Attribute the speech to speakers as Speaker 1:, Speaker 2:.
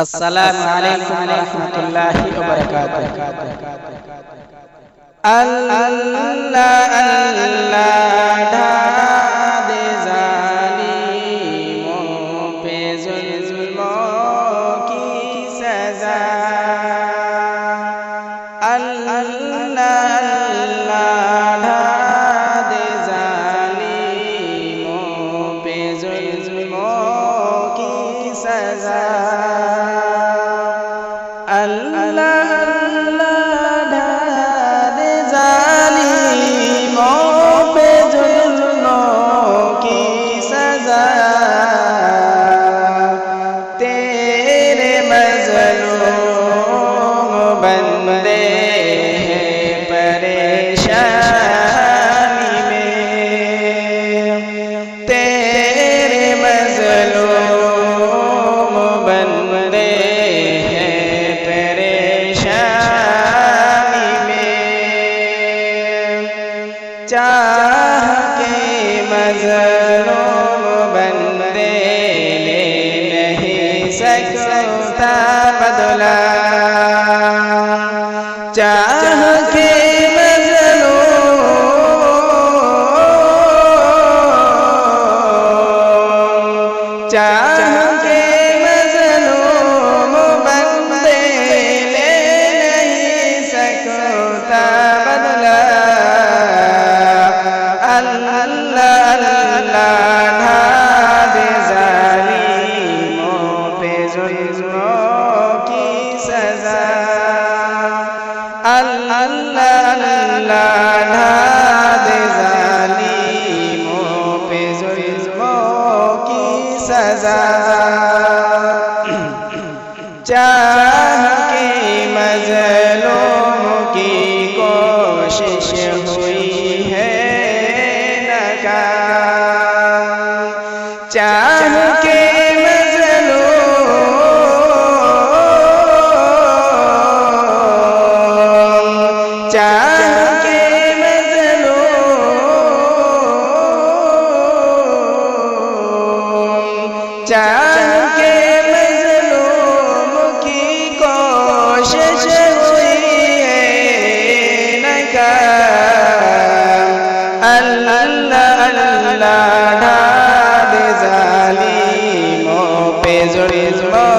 Speaker 1: अस्सलामु अलैकुम वरहमतुल्लाहि वबरकातुहू। अल्लाह अल्लाह ढा दे ज़ालिमों पे ज़ुल्मों की सज़ा। अल्लाह अल्लाह ढा दे ज़ालिमों पे ज़ुल्मों की सज़ा। अल्लाह अल्लाह ढा दे ज़ालिमों पे ज़ुल्मों की सज़ा। तेरे मज़लूम बंदे हैं परेशानी में। तेरे मज़लूम बंदे चाह के मज़लूम बंदे ले नहीं सकता बदला। चाह के चाह के मज़लूम बंदे ले नहीं सकता बदला। अल्लाह अल्लाह ढा दे ज़ालिमों पे ज़ुल्मों की सज़ा। अल्लाह अल्लाह ढा दे ज़ालिमों पे ज़ुल्मों की सज़ा। चाह के मज़लूम की कोशिश हुई है नाकाम। चाह के मज़लूम चाह के मज़लूम चाह के मज़लूम की कोशिश हुई है नाकाम। अल्लाह अल्लाह ढा दे ज़ालिमों पे ज़ुल्मों